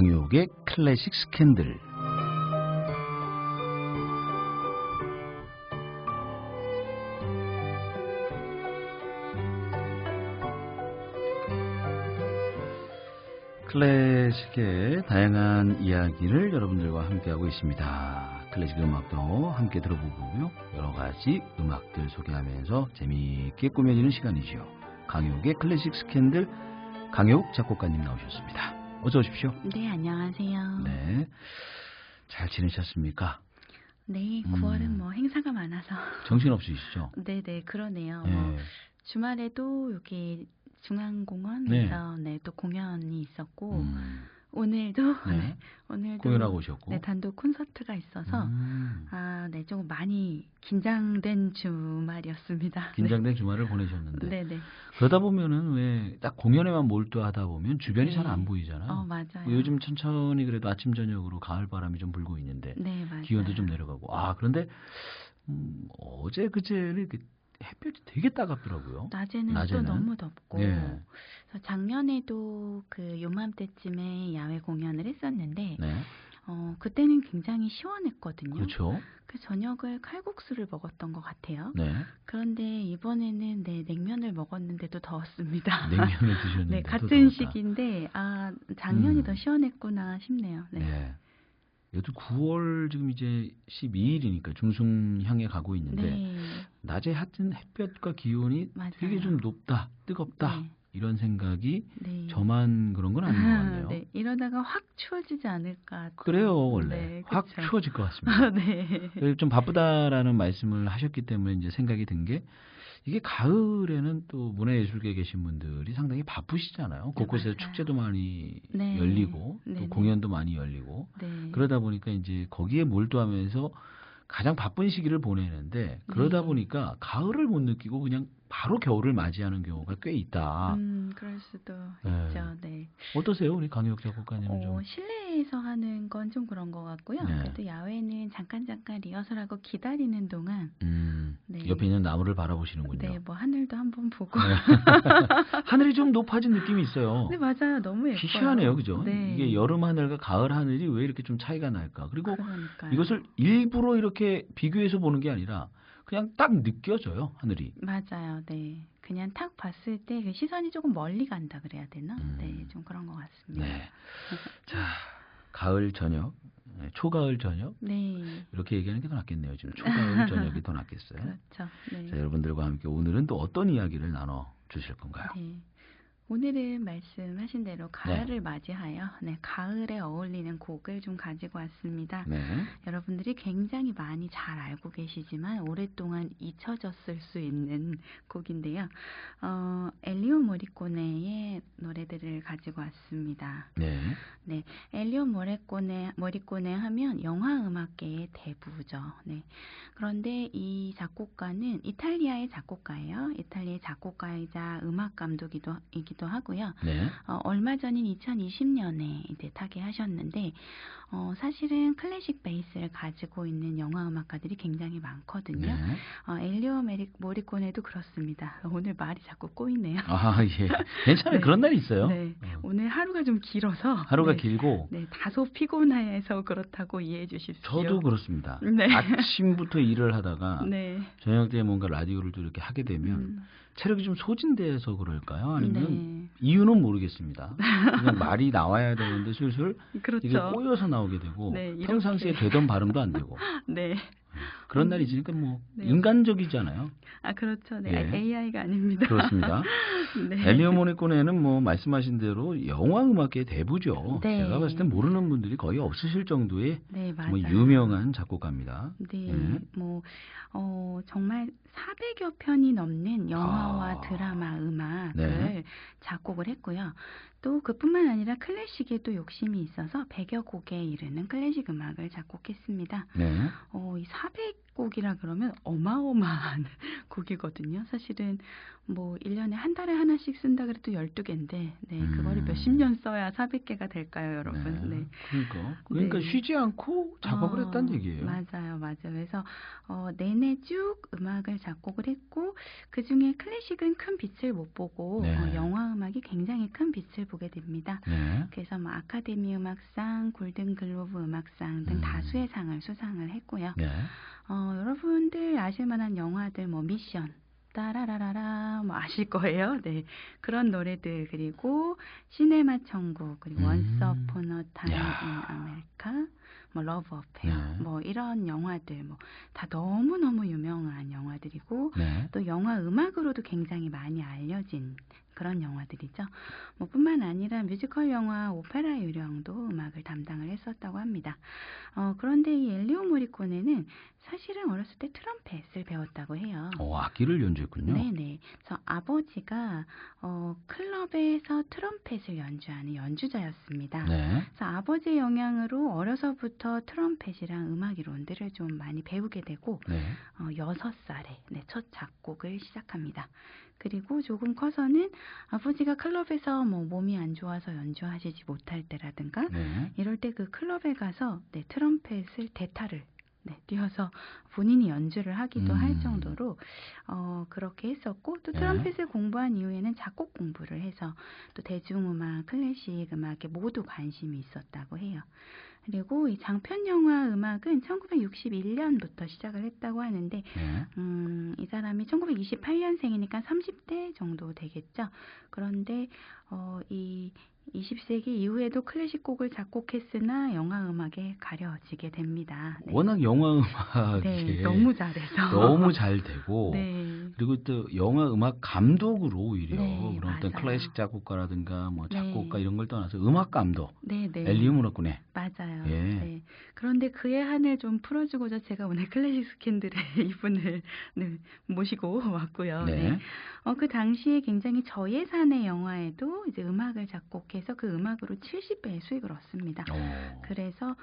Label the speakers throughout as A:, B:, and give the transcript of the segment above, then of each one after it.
A: 강효옥의 클래식 스캔들. 클래식의 다양한 이야기를 여러분들과 함께하고 있습니다. 클래식 음악도 함께 들어보고요. 여러 가지 음악들 소개하면서 재미있게 꾸며지는 시간이죠. 강효옥의 클래식 스캔들, 강효옥 작곡가님 나오셨습니다. 어서 오십시오.
B: 네, 안녕하세요.
A: 네, 잘 지내셨습니까?
B: 네, 9월은 뭐 행사가 많아서
A: 정신없으시죠?
B: 네네, 그러네요.
A: 네.
B: 뭐 주말에도 여기 중앙공원에서 네, 또 공연이 있었고 오늘도
A: 네.
B: 오늘도
A: 공연하고 오셨고
B: 네, 단독 콘서트가 있어서 네, 조금 많이 긴장된 주말이었습니다.
A: 긴장된 주말을 보내셨는데
B: 네네.
A: 그러다 보면은 왜 딱 공연에만 몰두하다 보면 주변이
B: 네.
A: 잘 안 보이잖아요.
B: 맞아요.
A: 뭐 요즘 천천히 그래도 아침 저녁으로 가을 바람이 좀 불고 있는데
B: 네, 맞아요.
A: 기온도 좀 내려가고 그런데 어제 그제는 이렇게 햇볕이 되게 따갑더라고요.
B: 낮에는 또 너무 덥고
A: 네.
B: 그래서 작년에도 그 요맘때쯤에 야외 공연을 했었는데
A: 네.
B: 그때는 굉장히 시원했거든요.
A: 그렇죠.
B: 그 저녁을 칼국수를 먹었던 것 같아요.
A: 네.
B: 그런데 이번에는 네, 냉면을 먹었는데도 더웠습니다.
A: 냉면을 드셨는데
B: 네, 같은
A: 더웠다.
B: 시기인데 작년이 더 시원했구나 싶네요. 네.
A: 네. 여튼 9월 지금 이제 12일이니까 중순 향해 가고 있는데
B: 네.
A: 낮에 하여튼 햇볕과 기온이
B: 맞아요.
A: 되게 좀 높다, 뜨겁다
B: 네.
A: 이런 생각이
B: 네.
A: 저만 그런 건 아닌 것 같네요.
B: 네. 이러다가 확 추워지지 않을까.
A: 그래요, 원래.
B: 네,
A: 확
B: 그쵸.
A: 추워질 것 같습니다.
B: 네.
A: 좀 바쁘다라는 말씀을 하셨기 때문에 이제 생각이 든 게 이게 가을에는 또 문화예술계에 계신 분들이 상당히 바쁘시잖아요. 곳곳에서
B: 맞아요.
A: 축제도 많이
B: 네.
A: 열리고 또
B: 네네.
A: 공연도 많이 열리고
B: 네.
A: 그러다 보니까 이제 거기에 몰두하면서 가장 바쁜 시기를 보내는데 그러다
B: 네.
A: 보니까 가을을 못 느끼고 그냥 바로 겨울을 맞이하는 경우가 꽤 있다.
B: 그럴 수도
A: 네.
B: 있죠. 네.
A: 어떠세요, 우리 강효옥 작곡가님은 좀?
B: 실내에서 하는 건 좀 그런 것 같고요.
A: 네.
B: 그래도 야외는 잠깐 리허설하고 기다리는 동안 네.
A: 옆에 있는 나무를 바라보시는군요.
B: 네, 뭐 하늘도 한번 보고.
A: 네. 하늘이 좀 높아진 느낌이 있어요.
B: 네, 맞아요. 너무 예뻐요.
A: 희한해요, 그죠?
B: 네.
A: 이게 여름 하늘과 가을 하늘이 왜 이렇게 좀 차이가 날까? 그리고
B: 그러니까요.
A: 이것을 일부러 이렇게 비교해서 보는 게 아니라 그냥 딱 느껴져요, 하늘이.
B: 맞아요. 네. 그냥 탁 봤을 때 그 시선이 조금 멀리 간다 그래야 되나? 네, 좀 그런 것 같습니다.
A: 네. 자, 가을 저녁, 초가을 저녁.
B: 네.
A: 이렇게 얘기하는 게 더 낫겠네요. 지금 초가을 저녁이 더 낫겠어요.
B: 그렇죠. 네.
A: 자, 여러분들과 함께 오늘은 또 어떤 이야기를 나눠 주실 건가요?
B: 네. 오늘은 말씀하신 대로 가을을 맞이하여 가을에 어울리는 곡을 좀 가지고 왔습니다.
A: 네.
B: 여러분들이 굉장히 많이 잘 알고 계시지만 오랫동안 잊혀졌을 수 있는 곡인데요. 엘리오 모리코네의 노래들을 가지고 왔습니다.
A: 네.
B: 네, 엘리오 모리코네 하면 영화 음악계의 대부죠. 네. 그런데 이 작곡가는 이탈리아의 작곡가예요. 이탈리아의 작곡가이자 음악 감독이기도 하고요.
A: 네.
B: 얼마 전인 2020년에 이제 타계하셨는데 사실은 클래식 베이스를 가지고 있는 영화 음악가들이 굉장히 많거든요.
A: 네.
B: 엘리오 모리코네도 그렇습니다. 오늘 말이 자꾸 꼬이네요.
A: 예. 괜찮아요.
B: 네.
A: 그런 날이 있어요.
B: 네. 오늘 하루가 좀 길어서
A: 하루가 길고
B: 네, 다소 피곤해서 그렇다고 이해해 주십시오.
A: 저도 그렇습니다.
B: 네.
A: 아침부터 일을 하다가
B: 네.
A: 저녁 때 뭔가 라디오를 또 이렇게 하게 되면 체력이 좀 소진돼서 그럴까요? 아니면
B: 네.
A: 이유는 모르겠습니다. 그냥 말이 나와야 되는데 슬슬
B: 그렇죠.
A: 이게 꼬여서 나오게 되고
B: 네,
A: 평상시에 되던 발음도 안 되고
B: 네.
A: 그런 날이 있으니까 뭐
B: 네.
A: 인간적이잖아요.
B: 그렇죠. 네.
A: 예.
B: AI가 아닙니다.
A: 그렇습니다.
B: 네.
A: 엘리오 모리코네는 뭐 말씀하신 대로 영화 음악계의 대부죠.
B: 네.
A: 제가 봤을 땐 모르는 분들이 거의 없으실 정도의
B: 네, 맞아요.
A: 정말 유명한 작곡가입니다.
B: 네,
A: 예.
B: 정말 400여 편이 넘는 영화와 드라마 음악을
A: 네.
B: 작곡을 했고요. 또 그뿐만 아니라 클래식에도 욕심이 있어서 100여 곡에 이르는 클래식 음악을 작곡했습니다.
A: 네.
B: 이 400곡이라 그러면 어마어마한 곡이거든요. 사실은 뭐 1년에 한 달에 하나씩 쓴다 그래도 12개인데 네, 그거를 몇십 년 써야 400개가 될까요, 여러분? 네.
A: 그러니까
B: 네.
A: 쉬지 않고 작업을 했다는 얘기예요.
B: 맞아요. 그래서 내내 쭉 음악을 작곡을 했고 그 중에 클래식은 큰 빛을 못 보고
A: 네.
B: 영화 음악이 굉장히 큰 빛을 보게 됩니다.
A: 네.
B: 그래서 뭐 아카데미 음악상, 골든 글로브 음악상 등 다수의 상을 수상을 했고요.
A: 네.
B: 여러분들 아실 만한 영화들 뭐 미션 따라라라라 뭐 아실 거예요. 네. 그런 노래들 그리고 시네마 천국 그리고 원스 어폰 어 타임 인 아메리카 뭐 러브 어페어 뭐 이런 영화들 뭐 다 너무너무 유명한 영화들이고
A: 네.
B: 또 영화 음악으로도 굉장히 많이 알려진 그런 영화들이죠. 뭐 뿐만 아니라 뮤지컬 영화 오페라 유령도 음악을 담당을 했었다고 합니다. 그런데 이 엘리오 모리코네는 사실은 어렸을 때 트럼펫을 배웠다고 해요.
A: 악기를 연주했군요.
B: 네네. 그래서 아버지가 클럽에서 트럼펫을 연주하는 연주자였습니다.
A: 네.
B: 그래서 아버지의 영향으로 어려서부터 트럼펫이랑 음악 이론들을 좀 많이 배우게 되고
A: 네.
B: 6살에 첫 작곡을 시작합니다. 그리고 조금 커서는 아버지가 클럽에서 뭐 몸이 안 좋아서 연주하시지 못할 때라든가
A: 네.
B: 이럴 때 그 클럽에 가서 트럼펫을 대타를 띄워서 본인이 연주를 하기도 할 정도로 그렇게 했었고 또 트럼펫을 공부한 이후에는 작곡 공부를 해서 또 대중음악, 클래식 음악에 모두 관심이 있었다고 해요. 그리고 이 장편 영화 음악은 1961년부터 시작을 했다고 하는데 이 사람이 1928년생이니까 30대 정도 되겠죠. 그런데 이 20세기 이후에도 클래식 곡을 작곡했으나 영화 음악에 가려지게 됩니다. 네.
A: 워낙 영화 음악이
B: 너무 잘해서
A: 너무 잘 되고
B: 네.
A: 그리고 또 영화 음악 감독으로 오히려
B: 네,
A: 그런 어떤
B: 맞아요.
A: 클래식 작곡가라든가 뭐 작곡가
B: 네.
A: 이런 걸 떠나서 음악 감독
B: 네.
A: 엘리오 모리코네.
B: 맞아요.
A: 예.
B: 네. 그런데 그의 한을 좀 풀어주고자 제가 오늘 클래식 스캔들의 이분을 모시고 왔고요.
A: 네.
B: 그 당시에 굉장히 저예산의 영화에도 이제 음악을 작곡해서 그 음악으로 70배의 수익을 얻습니다. 그래서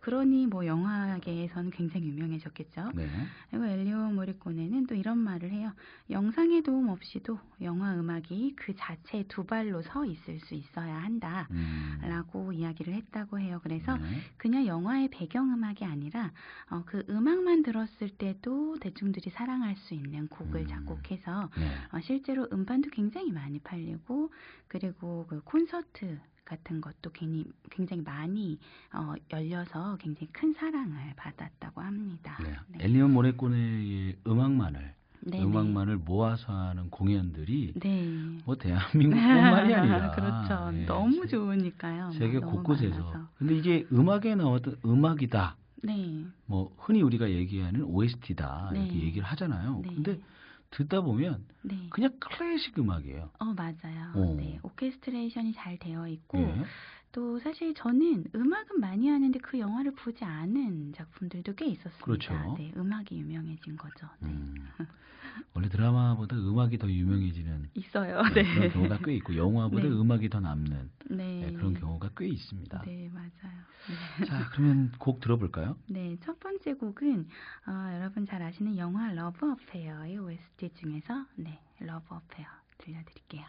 B: 그러니 뭐 영화계에서는 굉장히 유명해졌겠죠.
A: 네.
B: 그리고 엘리오 모리코네는 또 이런 말을 해요. 영상의 도움 없이도 영화 음악이 그 자체의 두 발로 서 있을 수 있어야 한다. 라고 이야기를 했다고 해요. 그래서 그냥 영화의 배경음악이 아니라 그 음악만 들었을 때도 대중들이 사랑할 수 있는 곡을 작곡해서 실제로 음반도 굉장히 많이 팔리고 그리고 그 콘서트 같은 것도 굉장히 많이 열려서 굉장히 큰 사랑을 받았다고 합니다.
A: 네. 엘리오 모리코네의 음악만을 모아서 하는 공연들이 뭐 대한민국뿐만이 아니라
B: 그렇죠. 너무 좋으니까요.
A: 세계
B: 너무
A: 곳곳에서.
B: 많아서.
A: 근데 이제 음악에 나왔던 음악이다.
B: 네.
A: 뭐 흔히 우리가 얘기하는 OST다 이렇게 얘기를 하잖아요. 근데 듣다 보면 그냥 클래식 음악이에요.
B: 맞아요. 네. 오케스트레이션이 잘 되어 있고 또 사실 저는 음악은 많이 하는데 그 영화를 보지 않은 작품들도 꽤 있었습니다.
A: 그렇죠.
B: 네, 음악이 유명해진 거죠. 네.
A: 원래 드라마보다 음악이 더 유명해지는
B: 있어요.
A: 그런 경우가 꽤 있고 영화보다 음악이 더 남는 그런 경우가 꽤 있습니다.
B: 네, 맞아요.
A: 자, 그러면 곡 들어볼까요?
B: 네, 첫 번째 곡은 여러분 잘 아시는 영화 러브 어페어의 OST 중에서 러브 어페어 들려드릴게요.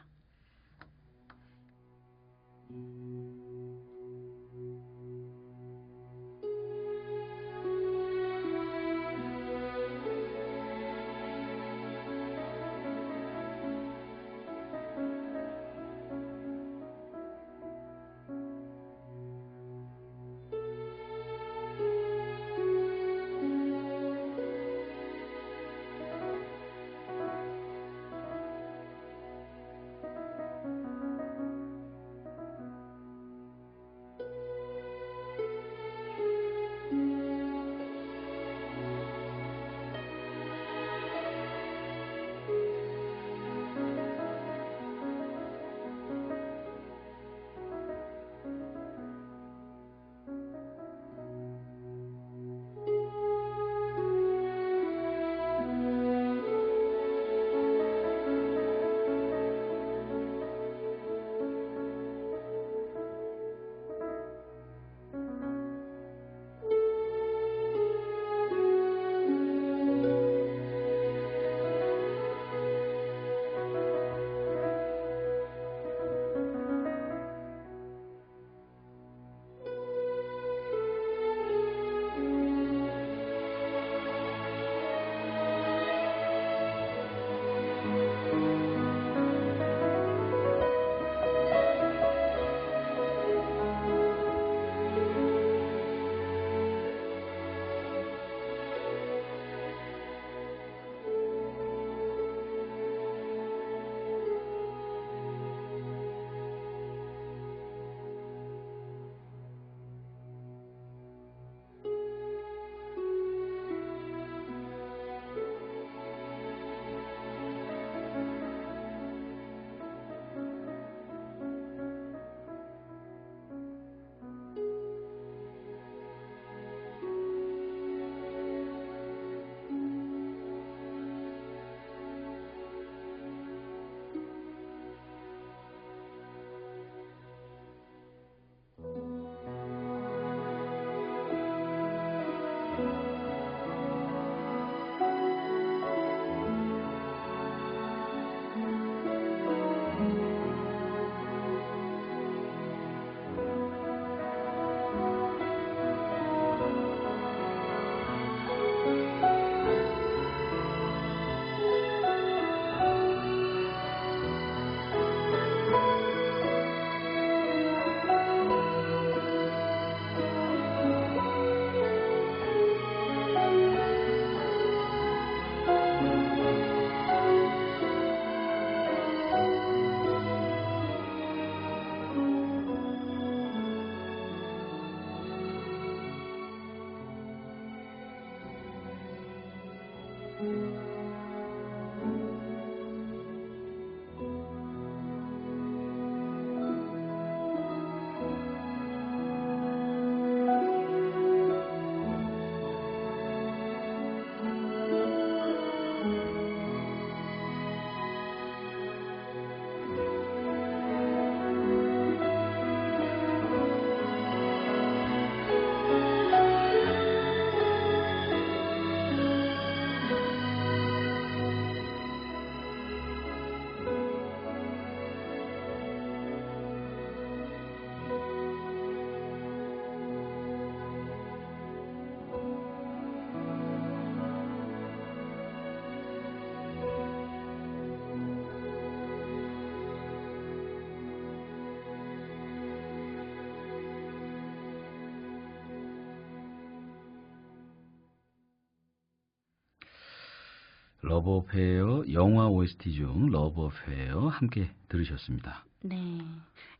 A: 러브어페어 영화 OST 중 러브어페어 함께 들으셨습니다.
B: 네.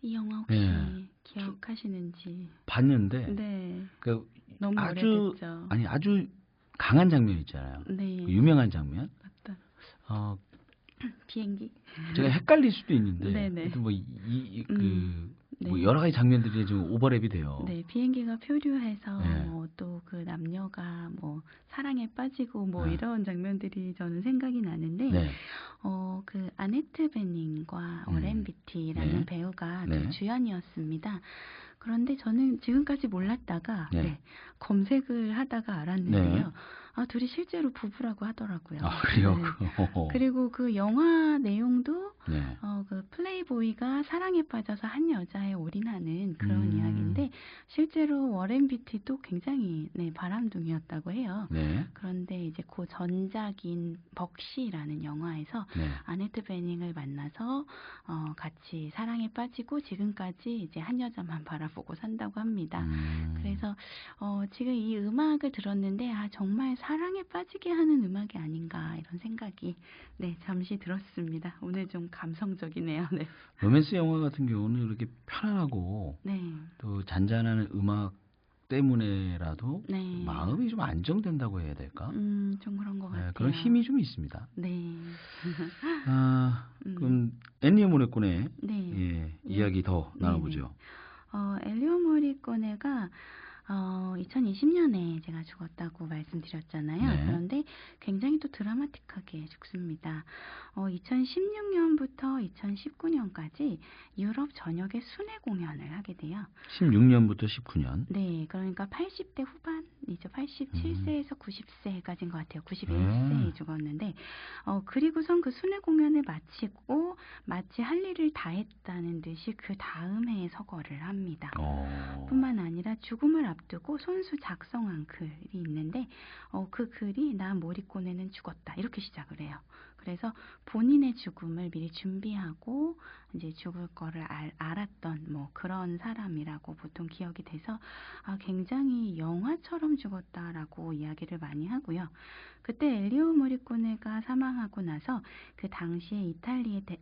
B: 이 영화 혹시
A: 네.
B: 기억하시는지?
A: 봤는데
B: 네.
A: 그
B: 너무 오래됐죠.
A: 아주 강한 장면 있잖아요.
B: 네.
A: 그 유명한 장면.
B: 어떤
A: 어,
B: 비행기?
A: 제가 헷갈릴 수도 있는데
B: 네네.
A: 하여튼 뭐 뭐
B: 네.
A: 여러 가지 장면들이 지금 오버랩이 돼요.
B: 네, 비행기가 표류해서
A: 네.
B: 뭐 또 그 남녀가 뭐 사랑에 빠지고 뭐
A: 네.
B: 이런 장면들이 저는 생각이 나는데
A: 네.
B: 그 아네트 베닝과 워렌 비티라는
A: 네.
B: 배우가
A: 네.
B: 두 주연이었습니다. 그런데 저는 지금까지 몰랐다가
A: 네.
B: 검색을 하다가 알았는데요.
A: 네.
B: 둘이 실제로 부부라고 하더라고요.
A: 아, 그래요?
B: 네. 그리고 그 영화 내용도
A: 네.
B: 그 플레이보이가 사랑에 빠져서 한 여자에 올인하는 그런 이야기인데 실제로 워렌 비티도 굉장히 바람둥이였다고 해요.
A: 네.
B: 그런데 이제 그 전작인 벅시라는 영화에서
A: 네.
B: 아네트 베닝을 만나서 같이 사랑에 빠지고 지금까지 이제 한 여자만 바라보고 산다고 합니다. 그래서 지금 이 음악을 들었는데 정말 사랑에 빠지게 하는 음악이 아닌가 이런 생각이 잠시 들었습니다. 오늘 좀 감성적이네요. 네.
A: 로맨스 영화 같은 경우는 이렇게 편안하고
B: 네.
A: 또 잔잔한 음악 때문에라도
B: 네.
A: 마음이 좀 안정된다고 해야 될까?
B: 좀 그런 것 같아요.
A: 그런 힘이 좀 있습니다.
B: 네.
A: 그럼 엔니오 모리코네
B: 네.
A: 이야기 더
B: 네네.
A: 나눠보죠.
B: 엘리오 모리코네가 2020년에 제가 죽었다고 말씀드렸잖아요.
A: 네.
B: 그런데 굉장히 또 드라마틱하게 죽습니다. 2016년부터 2019년까지 유럽 전역에 순회 공연을 하게 돼요.
A: 16년부터 19년.
B: 네, 그러니까 80대 후반이죠. 87세에서 90세까지인 것 같아요. 91세에 죽었는데, 그리고선 그 순회 공연을 마치고 마치 할 일을 다 했다는 듯이 그 다음 해에 서거를 합니다. 뿐만 아니라 죽음을 앞두고 손수 작성한 글이 있는데, 그 글이 나 모리코네는 죽었다 이렇게 시작을 해요. 그래서 본인의 죽음을 미리 준비하고 이제 죽을 거를 알았던 뭐 그런 사람이라고 보통 기억이 돼서 굉장히 영화처럼 죽었다라고 이야기를 많이 하고요. 그때 엘리오 모리코네가 사망하고 나서 그 당시에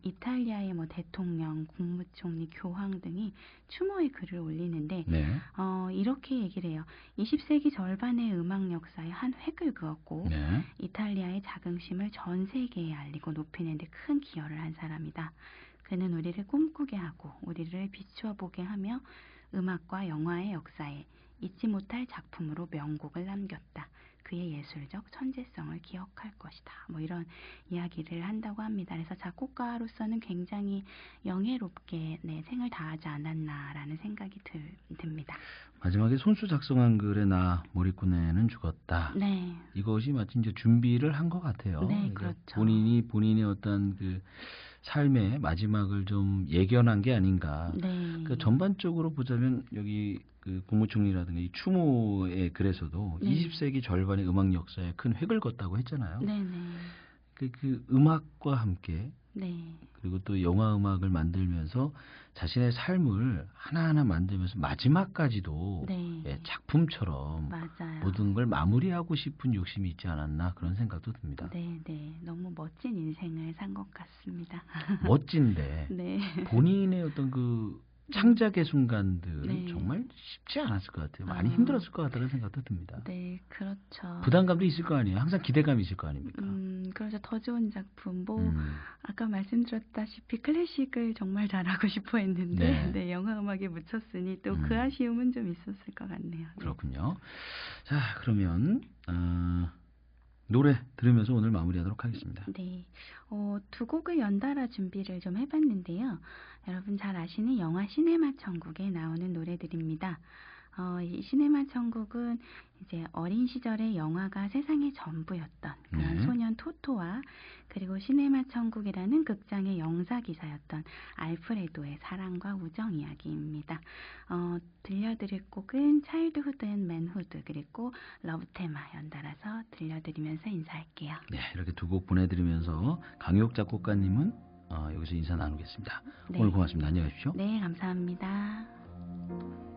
B: 이탈리아의 뭐 대통령, 국무총리, 교황 등이 추모의 글을 올리는데
A: 네.
B: 이렇게 얘기를 해요. 20세기 절반의 음악 역사에 한 획을 그었고
A: 네.
B: 이탈리아의 자긍심을 전 세계에 알리고 높이는 데 큰 기여를 한 사람이다. 그는 우리를 꿈꾸게 하고 우리를 비추어 보게 하며 음악과 영화의 역사에 잊지 못할 작품으로 명곡을 남겼다. 그의 예술적 천재성을 기억할 것이다. 뭐 이런 이야기를 한다고 합니다. 그래서 작곡가로서는 굉장히 영예롭게 생을 다하지 않았나라는 생각이 듭니다.
A: 마지막에 손수 작성한 글에 나 모리코네는 죽었다.
B: 네.
A: 이것이 마치 이제 준비를 한 것 같아요.
B: 네, 그렇죠.
A: 본인의 어떤 그 삶의 마지막을 좀 예견한 게 아닌가.
B: 네.
A: 그 전반적으로 보자면 여기 그 국무총리라든가 이 추모의 글에서도
B: 네.
A: 20세기 절반의 음악 역사에 큰 획을 걷다고 했잖아요.
B: 네네.
A: 그 음악과 함께
B: 네.
A: 그리고 또 영화 음악을 만들면서 자신의 삶을 하나하나 만들면서 마지막까지도
B: 네.
A: 작품처럼
B: 맞아요.
A: 모든 걸 마무리하고 싶은 욕심이 있지 않았나 그런 생각도 듭니다.
B: 네, 네. 너무 멋진 인생을 산 것 같습니다.
A: 멋진데
B: 네.
A: 본인의 어떤 그 창작의 순간들
B: 네.
A: 정말 쉽지 않았을 것 같아요. 많이
B: 아.
A: 힘들었을 것 같다는 생각도 듭니다.
B: 네, 그렇죠.
A: 부담감도 있을 거 아니에요. 항상 기대감이 있을 거 아닙니까?
B: 그래서 더 좋은 작품,
A: 음.
B: 아까 말씀드렸다시피 클래식을 정말 잘하고 싶어 했는데,
A: 네.
B: 네, 영화 음악에 묻혔으니 또 그
A: 음.
B: 아쉬움은 좀 있었을 것 같네요. 네.
A: 그렇군요. 자, 그러면 노래 들으면서 오늘 마무리하도록 하겠습니다.
B: 네, 두 곡을 연달아 준비를 좀 해봤는데요. 여러분 잘 아시는 영화 시네마 천국에 나오는 노래들입니다. 이 시네마 천국은 이제 어린 시절에 영화가 세상의 전부였던 그런
A: 네.
B: 소년 토토와 그리고 시네마 천국이라는 극장의 영사 기사였던 알프레도의 사랑과 우정 이야기입니다. 들려드릴 곡은 차일드후드 앤 맨후드 그리고 러브 테마 연달아서 들려드리면서 인사할게요.
A: 네, 이렇게 두 곡 보내드리면서 강효옥 작곡가님은 여기서 인사 나누겠습니다.
B: 네.
A: 오늘 고맙습니다. 안녕히 가십시오.
B: 네, 감사합니다.